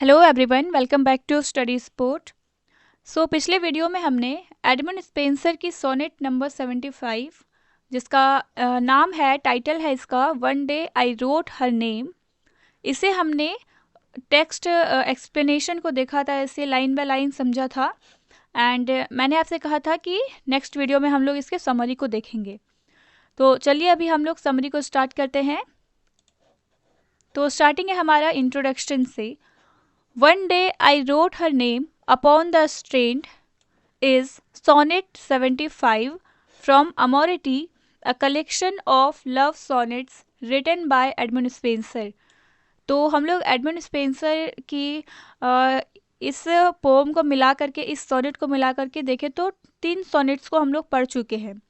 Hello everyone, welcome back to Study Sport. पिछले video में हमने एडमंड स्पेंसर की सोनेट नंबर 75 जिसका नाम है, टाइटल है इसका one day I wrote her name. इसे हमने टेक्स्ट एक्सप्लेनेशन को देखा था, इसे लाइन बाय लाइन समझा था एंड मैंने आपसे कहा था कि नेक्स्ट वीडियो में हम लोग इसके समरी को देखेंगे। तो चलिए अभी हम लोग समरी को स्टार्ट करते हैं। तो स्टार्टिंग है हमारा इंट्रोडक्शन से। One day I wrote her name upon the strand is Sonnet 75 from Amority, a collection of love sonnets written by Edmund Spenser। तो हम लोग एडमंड स्पेंसर की इस पोम को मिला करके, इस सोनेट को मिला करके देखें तो 3 सोनेट्स को हम लोग पढ़ चुके हैं।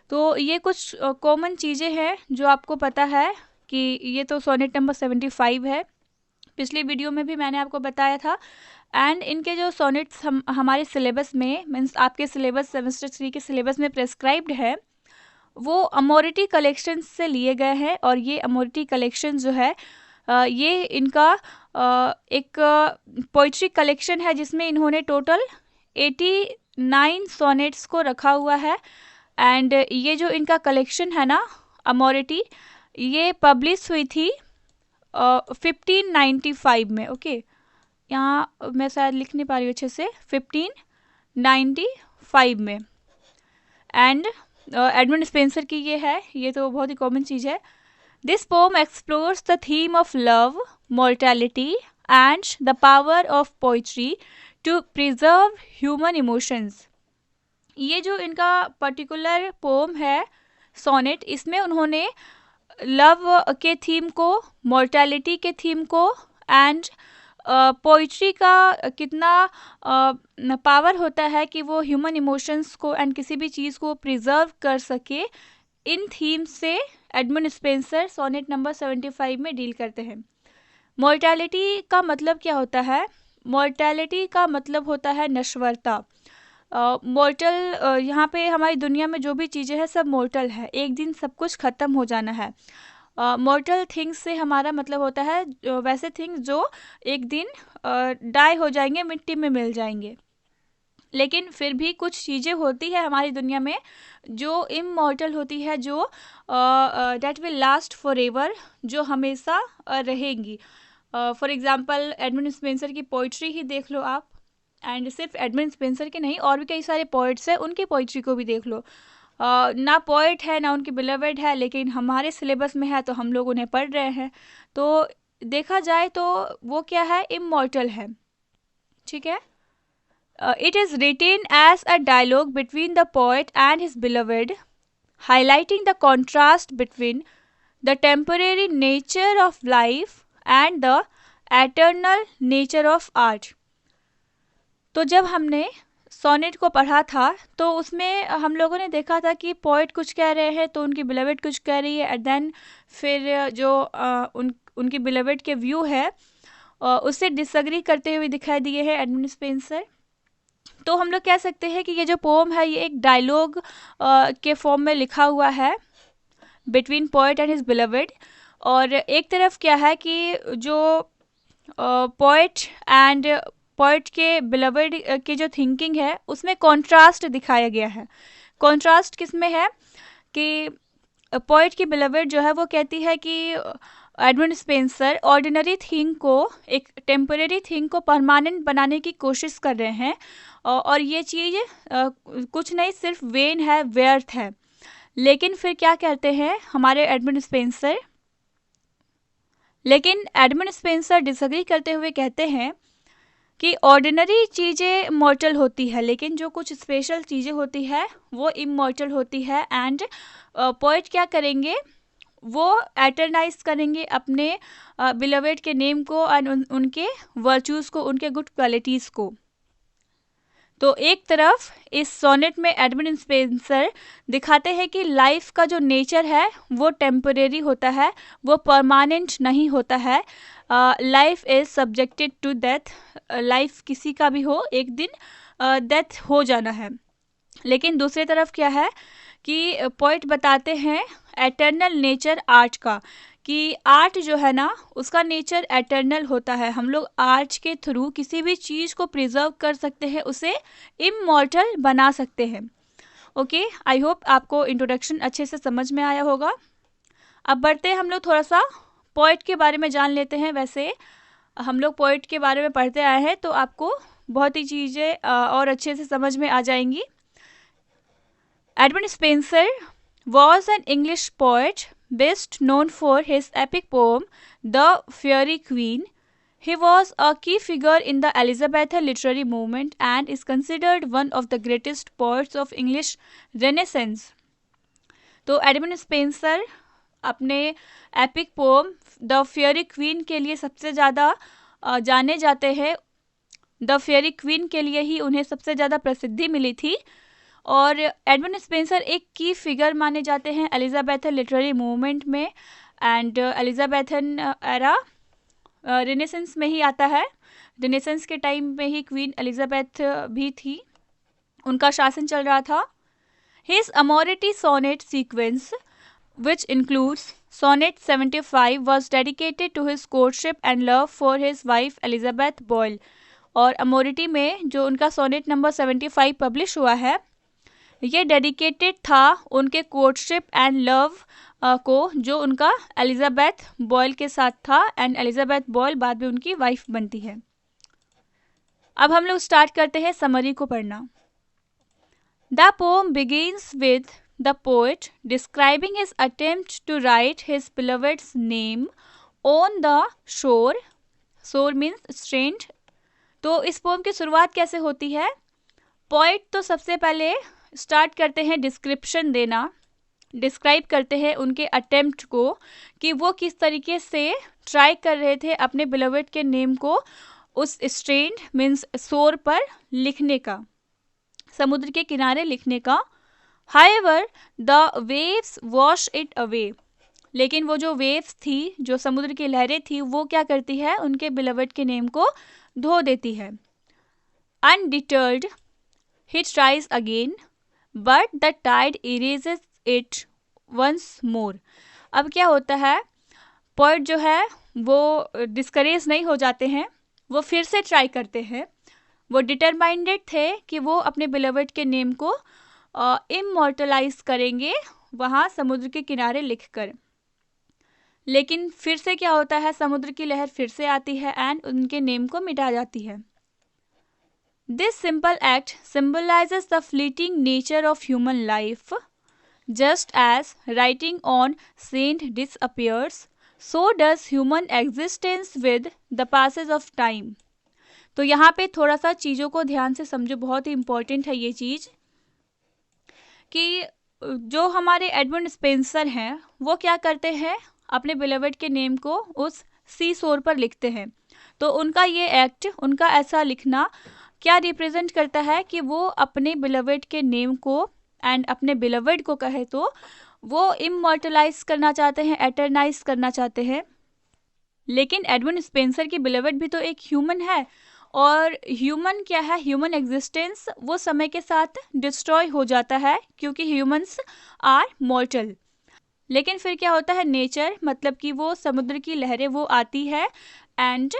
तो ये कुछ कॉमन चीज़ें हैं जो आपको पता है कि ये तो सोनेट नंबर 75 है। पिछली वीडियो में भी मैंने आपको बताया था एंड इनके जो सोनेट्स हमारे सिलेबस में, मीन्स आपके सिलेबस सेमेस्टर 3 के सिलेबस में प्रेस्क्राइब्ड है, वो अमोरिटी कलेक्शन से लिए गए हैं। और ये अमोरिटी कलेक्शन जो है ये इनका एक पोइट्री कलेक्शन है जिसमें इन्होंने टोटल 89 सोनेट्स को रखा हुआ है। एंड ये जो इनका कलेक्शन है ना, अमोरिटी, ये पब्लिश हुई थी 1595 में। ओके, यहाँ मैं शायद लिख नहीं पा रही हूँ अच्छे से, 1595 में। एंड एडमंड स्पेंसर की ये है, ये तो बहुत ही कॉमन चीज़ है। This poem explores the theme of love, mortality and the power of poetry to preserve human emotions. ये जो इनका पर्टिकुलर पोम है सोनेट, इसमें उन्होंने लव के थीम को, मॉर्टैलिटी के थीम को एंड पोइट्री का कितना पावर होता है कि वो ह्यूमन इमोशंस को एंड किसी भी चीज़ को प्रिजर्व कर सके, इन थीम से एडमंड स्पेंसर सोनेट नंबर 75 में डील करते हैं। मॉर्टैलिटी का मतलब क्या होता है? मॉर्टैलिटी का मतलब होता है नश्वरता। मॉर्टल, यहाँ पे हमारी दुनिया में जो भी चीज़ें हैं सब मॉर्टल है, एक दिन सब कुछ ख़त्म हो जाना है। मॉर्टल थिंग्स से हमारा मतलब होता है वैसे थिंग्स जो एक दिन डाई हो जाएंगे, मिट्टी में मिल जाएंगे। लेकिन फिर भी कुछ चीज़ें होती है हमारी दुनिया में जो इमॉर्टल होती है, जो that will last for ever, जो हमेशा रहेंगी। फॉर एग्ज़ाम्पल एडमंड स्पेंसर की पोइट्री ही देख लो आप, एंड सिर्फ एडमंड स्पेंसर के नहीं, और भी कई सारे पोइट्स हैं, उनकी पोइट्री को भी देख लो। ना पोइट है ना उनकी बिलवेड है, लेकिन हमारे सिलेबस में है तो हम लोग उन्हें पढ़ रहे हैं। तो देखा जाए तो वो क्या है, इमॉर्टल है। ठीक है। It is written as a dialogue between the poet and his beloved, highlighting the contrast between the temporary nature of life and the eternal nature of art. तो जब हमने सोनेट को पढ़ा था तो उसमें हम लोगों ने देखा था कि पोइट कुछ कह रहे हैं तो उनकी बिलवेड कुछ कह रही है, एंड देन फिर जो उनकी बिलवेड के व्यू है उससे डिसएग्री करते हुए दिखाई दिए हैं एडमंड स्पेंसर। तो हम लोग कह सकते हैं कि ये जो पोम है ये एक डायलॉग के फॉर्म में लिखा हुआ है between poet and his beloved. और एक तरफ क्या है कि जो पोइट एंड पोइट के बिलवेड की जो थिंकिंग है उसमें कॉन्ट्रास्ट दिखाया गया है। कॉन्ट्रास्ट किस में है कि पोइट की बिलवेड जो है वो कहती है कि एडमंड स्पेंसर ऑर्डिनरी थिंग को, एक टेम्परेरी थिंग को परमानेंट बनाने की कोशिश कर रहे हैं, और ये चीज़ कुछ नहीं, सिर्फ वेन है, व्यर्थ है। लेकिन फिर क्या कहते हैं हमारे एडमंड स्पेंसर, लेकिन एडमंड स्पेंसर डिसएग्री करते हुए कहते हैं कि ऑर्डिनरी चीज़ें मॉर्टल होती है, लेकिन जो कुछ स्पेशल चीज़ें होती है वो इमॉर्टल होती है। एंड पोइट क्या करेंगे, वो एटर्नाइज करेंगे अपने बिलवेड के नेम को एंड उनके वर्चूज़ को, उनके गुड क्वालिटीज़ को। तो एक तरफ इस सोनेट में एडमंड स्पेंसर दिखाते हैं कि लाइफ का जो नेचर है वो टेम्परेरी होता है, वो परमानेंट नहीं होता है। Life is subjected to death, life किसी का भी हो, एक दिन डेथ हो जाना है। लेकिन दूसरी तरफ क्या है कि पॉइंट बताते हैं एटर्नल नेचर आर्ट का, कि आर्ट जो है ना उसका नेचर एटर्नल होता है। हम लोग आर्ट के थ्रू किसी भी चीज़ को प्रिजर्व कर सकते हैं, उसे इमॉर्टल बना सकते हैं। ओके, आई होप आपको इंट्रोडक्शन अच्छे से समझ में आया होगा। अब बढ़ते हैं, हम लोग थोड़ा सा पोएट के बारे में जान लेते हैं। वैसे हम लोग पोएट के बारे में पढ़ते आए हैं तो आपको बहुत ही चीज़ें और अच्छे से समझ में आ जाएंगी। Edmund Spenser was an English poet best known for his epic poem The Fairy Queen. He was a key figure in the Elizabethan literary movement and is considered one of the greatest poets of English Renaissance. तो Edmund Spenser अपने epic poem the Faerie Queene के लिए सबसे ज़्यादा जाने जाते हैं। The Faerie Queene के लिए ही उन्हें सबसे ज़्यादा प्रसिद्धि मिली थी और एडमंड स्पेंसर एक की फिगर माने जाते हैं एलिजाबेथन लिटरेरी मूवमेंट में। एंड एलिजाबेथन एरा रेनेसेंस में ही आता है। रेनेसेंस के टाइम में ही क्वीन एलिजाबेथ भी थी, उनका शासन चल रहा था। His Amoretti sonnet sequence which includes sonnet 75 was dedicated to his courtship and love for his wife Elizabeth Boyle। और अमोरिटी में जो उनका सोनेट नंबर 75 पब्लिश हुआ है ये डेडिकेटेड था उनके कोर्टशिप एंड लव को जो उनका एलिजाबेथ बॉयल के साथ था। एंड एलिजाबेथ बॉयल बाद में उनकी वाइफ बनती है। अब हम लोग स्टार्ट करते हैं समरी को पढ़ना। The pome begins with the poet describing his attempt to write his beloved's name on the shore। shore means strand। तो इस पोम की शुरुआत कैसे होती है? पोइट तो सबसे पहले स्टार्ट करते हैं डिस्क्रिप्शन देना, डिस्क्राइब करते हैं उनके अटेम्प्ट को कि वो किस तरीके से ट्राई कर रहे थे अपने बिलोवेड के नेम को उस स्ट्रेंड मीन्स शोर पर लिखने का, समुद्र के किनारे लिखने का। However, the waves wash it away। लेकिन वो जो वेव्स थी, जो समुद्र की लहरें थी, वो क्या करती है उनके बिलोवेड के नेम को धो देती है। Undeterred, he tries again, but the tide erases it once more। अब क्या होता है, पोएट जो है वो डिस्करेज नहीं हो जाते हैं, वो फिर से ट्राई करते हैं। वो डिटरमाइंडेड थे कि वो अपने बिलोवेड के नेम को इमॉर्टलाइज करेंगे वहाँ समुद्र के किनारे लिखकर। लेकिन फिर से क्या होता है, समुद्र की लहर फिर से आती है एंड उनके नेम को मिटा जाती है। This simple act symbolises the fleeting nature of human life. Just as writing on sand disappears, so does human existence with the passage of time. तो यहाँ पे थोड़ा सा चीज़ों को ध्यान से समझो, बहुत ही इंपॉर्टेंट है ये चीज़ कि जो हमारे एडमंड स्पेंसर हैं वो क्या करते हैं, अपने बिलोवेड के नेम को उस सी शोर पर लिखते हैं। तो उनका ये एक्ट, उनका ऐसा लिखना क्या रिप्रेजेंट करता है कि वो अपने बिलोवेड के नेम को एंड अपने बिलोवेड को कहे तो वो इमॉर्टलाइज करना चाहते हैं, एटर्नाइज करना चाहते हैं। लेकिन एडमंड स्पेंसर की बिलोवेड भी तो एक ह्यूमन है और ह्यूमन क्या है, ह्यूमन एग्जिस्टेंस वो समय के साथ डिस्ट्रॉय हो जाता है क्योंकि ह्यूमंस आर मॉर्टल। लेकिन फिर क्या होता है, नेचर मतलब कि वो समुद्र की लहरें वो आती है एंड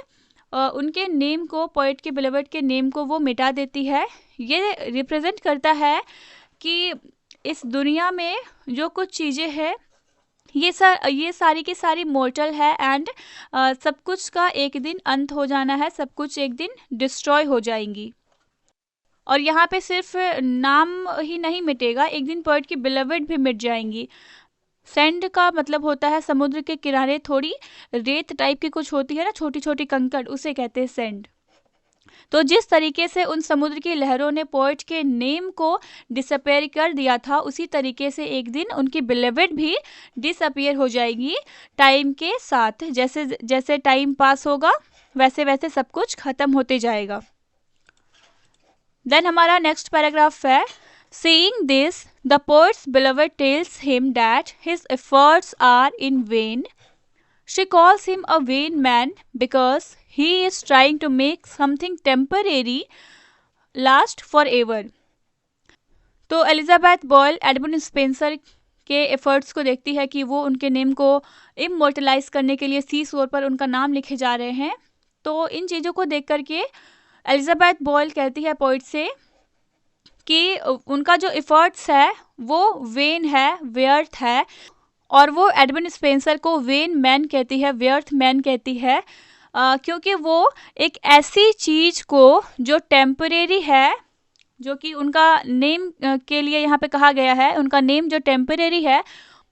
उनके नेम को, पोएट के बिलोवेड के नेम को वो मिटा देती है। ये रिप्रेजेंट करता है कि इस दुनिया में जो कुछ चीज़ें हैं ये सारी की सारी मोर्टल है एंड सब कुछ का एक दिन अंत हो जाना है, सब कुछ एक दिन डिस्ट्रॉय हो जाएंगी। और यहाँ पे सिर्फ नाम ही नहीं मिटेगा, एक दिन पोएट की बिलोवेड भी मिट जाएंगी। सैंड का मतलब होता है समुद्र के किनारे थोड़ी रेत टाइप की कुछ होती है ना, छोटी छोटी कंकड़, उसे कहते हैं सैंड। तो जिस तरीके से उन समुद्र की लहरों ने पोएट के नेम को डिसअपेयर कर दिया था, उसी तरीके से एक दिन उनकी बिलोवेड भी डिसअपियर हो जाएगी टाइम के साथ। जैसे जैसे टाइम पास होगा वैसे वैसे सब कुछ खत्म होते जाएगा। देन हमारा नेक्स्ट पैराग्राफ है, Seeing this, the poet's beloved tells him that his efforts are in vain. She calls him a vain man because he is trying to make something temporary last forever। तो Elizabeth boil Edmund Spenser के efforts को देखती है कि वो उनके name को immortalise करने के लिए सी शोर पर उनका नाम लिखे जा रहे हैं। तो इन चीज़ों को देख करके एलिजाबेथ बॉयल कहती है पोइट से कि उनका जो एफर्ट्स है वो वेन है, व्यर्थ है, और वो एडमंड स्पेंसर को वेन मैन कहती है, व्यर्थ मैन कहती है, क्योंकि वो एक ऐसी चीज़ को जो टेम्परेरी है, जो कि उनका नेम के लिए यहाँ पे कहा गया है, उनका नेम जो टेम्परेरी है,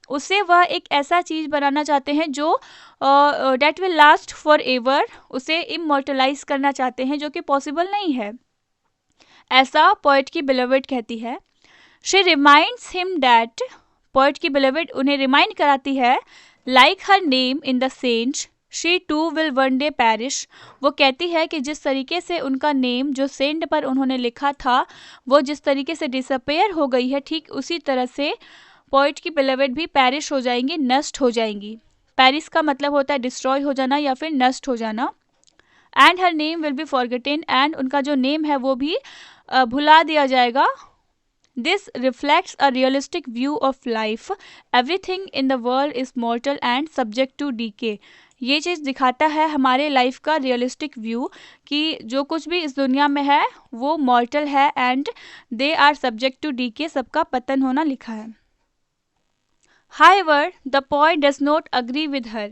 उसे वह एक ऐसा चीज़ बनाना चाहते हैं जो that will last for ever, उसे इमोर्टलाइज करना चाहते हैं, जो कि पॉसिबल नहीं है। ऐसा पोएट की बिलोवेड कहती है। She reminds him that, poet की बिलोवेड उन्हें रिमाइंड कराती है, like her name in the sand she too will one day perish. वो कहती है कि जिस तरीके से उनका नेम जो सेंट पर उन्होंने लिखा था वो जिस तरीके से डिसअपेयर हो गई है, ठीक उसी तरह से पोएट की बिलोवेड भी पैरिश हो जाएंगी, नष्ट हो जाएंगी। पैरिश का मतलब होता है डिस्ट्रॉय हो जाना या फिर नष्ट हो जाना। And her name will be forgotten, and उनका जो नेम है वो भी भुला दिया जाएगा। This reflects a realistic view of life, everything in the world is mortal and subject to decay. ये चीज़ दिखाता है हमारे लाइफ का रियलिस्टिक व्यू कि जो कुछ भी इस दुनिया में है वो मॉर्टल है and they are subject to decay, सबका पतन होना लिखा है। However, the poet does not agree with her.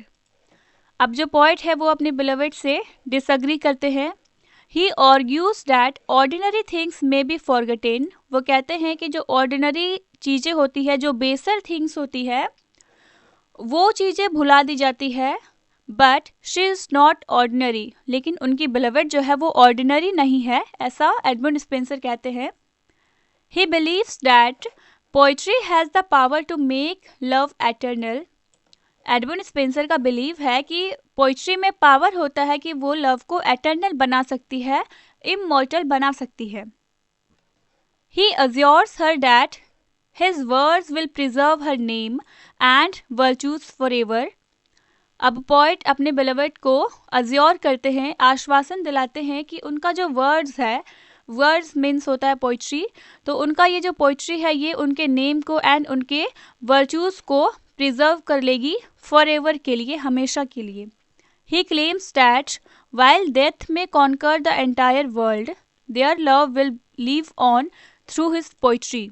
अब जो पोइट है वो अपने बिलोवेड से डिसअग्री करते हैं। He argues that ordinary things may be forgotten. वो कहते हैं कि जो ऑर्डिनरी चीज़ें होती है, जो बेसर थिंग्स होती है, वो चीज़ें भुला दी जाती है। But she is not ordinary, लेकिन उनकी बिलोवेड जो है वो ऑर्डिनरी नहीं है, ऐसा एडमंड स्पेंसर कहते हैं। He believes that poetry has the power to make love eternal. Edmund Spenser का बिलीव है कि पोइट्री में पावर होता है कि वो लव को एटर्नल बना सकती है, इमॉर्टल बना सकती है। He assures her that his words will preserve her name and virtues forever. अब पोइट अपने बिलोवेड को अज्योर करते हैं, आश्वासन दिलाते हैं कि उनका जो वर्ड्स है, वर्ड्स मीन्स होता है पोइट्री, तो उनका ये जो पोइट्री है ये उनके नेम को एंड उनके वर्चूज़ को प्रिजर्व कर लेगी फॉर एवर के लिए, हमेशा के लिए। He claims that while death may conquer the entire world, their love will live on through his poetry.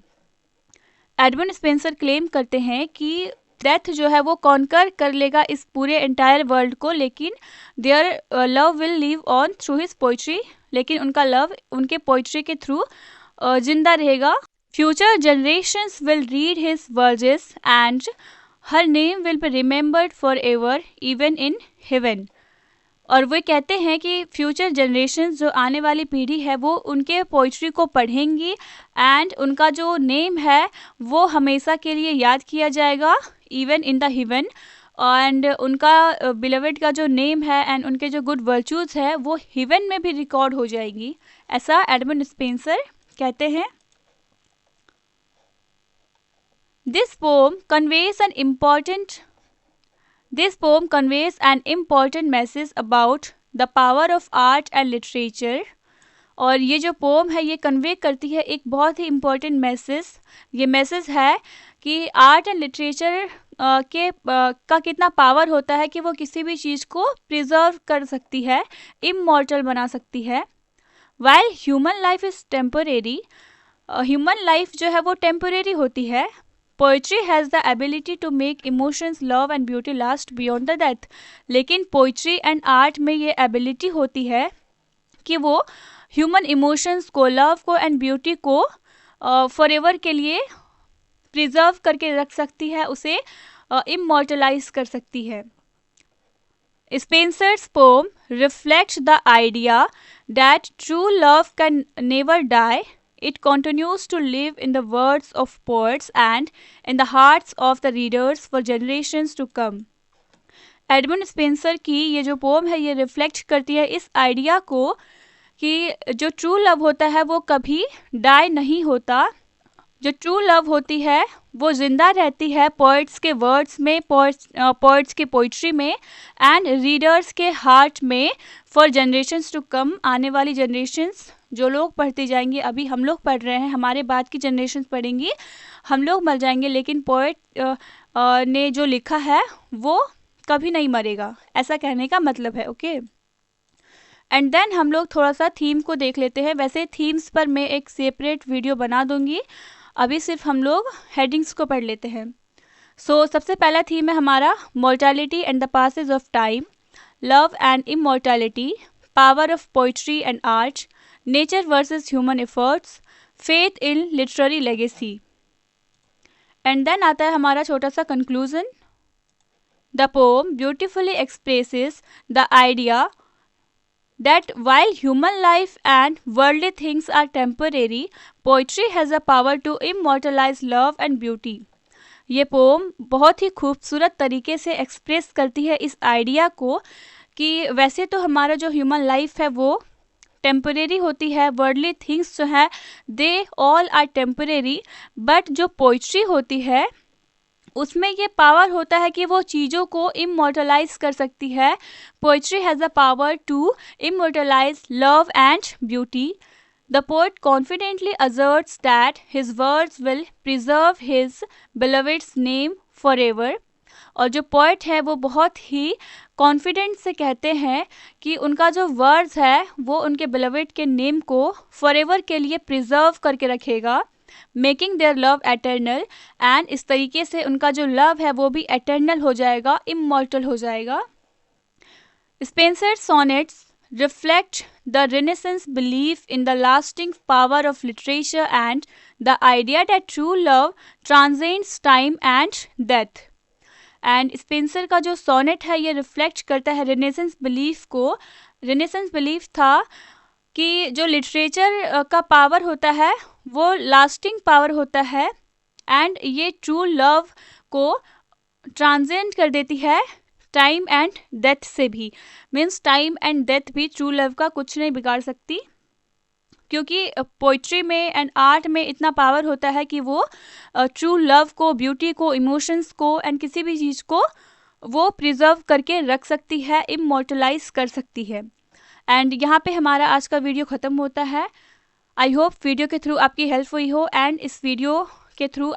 Edmund Spenser claim करते हैं कि डेथ जो है वो कॉन्कर कर लेगा इस पूरे एंटायर वर्ल्ड को, लेकिन there love will live on through his poetry, लेकिन उनका लव उनके पोइट्री के थ्रू जिंदा रहेगा। Future generations will read his voyages and her name will be remembered for ever even in heaven. और वो कहते हैं कि फ्यूचर जनरेशंस, जो आने वाली पीढ़ी है, वो उनके पोइट्री को पढ़ेंगी एंड उनका जो नेम है वो हमेशा के लिए याद किया जाएगा, even in the haven. And उनका बिलोवेड का जो नेम है एंड उनके जो गुड वर्चूज़ है वो हेवन में भी रिकॉर्ड हो जाएगी, ऐसा एडमंड स्पेंसर कहते हैं। This pome conveys an important message about the power of art and literature. और ये जो पोम है ये कन्वे करती है एक बहुत ही इम्पॉर्टेंट मैसेज। ये मैसेज है कि आर्ट एंड लिटरेचर का कितना पावर होता है कि वो किसी भी चीज़ को प्रिजर्व कर सकती है, इमॉर्टल बना सकती है। While human life is temporary, human life जो है वो टेम्परेरी होती है। Poetry has the ability to make emotions, love and beauty last beyond the death. लेकिन पोइट्री एंड आर्ट में ये एबिलिटी होती है कि वो ह्यूमन इमोशंस को, लव को एंड ब्यूटी को फॉर एवर के लिए प्रिजर्व करके रख सकती है, उसे इमॉर्टलाइज कर सकती है। Spenser's poem reflects the idea that true love can never die, it continues to live in the words of poets and in the hearts of the readers for generations to come. Edmund Spenser की ये जो pome है ये reflect करती है इस idea को कि जो ट्रू लव होता है वो कभी डाई नहीं होता। जो ट्रू लव होती है वो जिंदा रहती है पोइट्स के वर्ड्स में, पोइट्स के पोइट्री में, एंड रीडर्स के हार्ट में फॉर जनरेशन्स टू कम। आने वाली जनरेशन्स, जो लोग पढ़ते जाएंगे, अभी हम लोग पढ़ रहे हैं, हमारे बाद की जनरेशन पढ़ेंगी, हम लोग मर जाएंगे, लेकिन पोइट ने जो लिखा है वो कभी नहीं मरेगा, ऐसा कहने का मतलब है। ओके, एंड देन हम लोग थोड़ा सा थीम को देख लेते हैं। वैसे थीम्स पर मैं एक सेपरेट वीडियो बना दूंगी, अभी सिर्फ हम लोग हेडिंग्स को पढ़ लेते हैं। सो सबसे पहला थीम है हमारा mortality and the passage of time, love and immortality, power of poetry and art, nature versus human efforts, faith in literary legacy. And then आता है हमारा छोटा सा conclusion. The poem beautifully expresses the idea that while human life and worldly things are temporary, poetry has a power to immortalize love and beauty. ये pome बहुत ही खूबसूरत तरीके से एक्सप्रेस करती है इस आइडिया को कि वैसे तो हमारा जो ह्यूमन लाइफ है वो टेम्परेरी होती है, वर्ल्डली थिंग्स जो है they all are temporary, but जो पोइट्री होती है उसमें ये पावर होता है कि वो चीज़ों को इमोर्टलाइज कर सकती है। Poetry has a power to immortalize love and beauty. The poet confidently asserts that his words will preserve his beloved's name forever। और जो पोएट है वो बहुत ही कॉन्फिडेंट से कहते हैं कि उनका जो वर्ड्स है वो उनके बिलोवेड के नेम को फॉरएवर के लिए प्रिजर्व करके रखेगा, making their love eternal, and इस तरीके से उनका जो लव है वो भी एटर्नल हो जाएगा, इमॉर्टल हो जाएगा। Spencer sonnets reflect the Renaissance belief in the lasting power of literature and the idea that true love transcends time and death। And Spencer का जो सोनेट है ये रिफ्लेक्ट करता है रेनेसेंस बिलीफ को। रेनेसेंस बिलीफ था कि जो लिटरेचर का पावर होता है वो लास्टिंग पावर होता है, एंड ये ट्रू लव को ट्रांसेंड कर देती है टाइम एंड डेथ से भी। मीन्स टाइम एंड डेथ भी ट्रू लव का कुछ नहीं बिगाड़ सकती, क्योंकि पोइट्री में एंड आर्ट में इतना पावर होता है कि वो ट्रू लव को, ब्यूटी को, इमोशंस को एंड किसी भी चीज़ को वो प्रिजर्व करके रख सकती है, इमोर्टलाइज कर सकती है। एंड यहाँ पे हमारा आज का वीडियो ख़त्म होता है। आई होप वीडियो के थ्रू आपकी हेल्प हुई हो, एंड इस वीडियो के थ्रू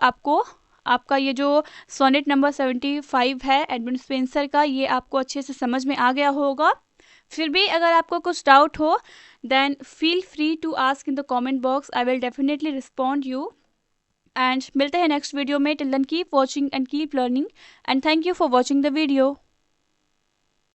आपका ये जो सोनेट नंबर 75 है एडमंड स्पेंसर का, ये आपको अच्छे से समझ में आ गया होगा। फिर भी अगर आपको कुछ डाउट हो then feel free to ask in the comment box, I will definitely respond you. And मिलते हैं नेक्स्ट वीडियो में। Till then keep watching and keep learning, and thank you for watching the video.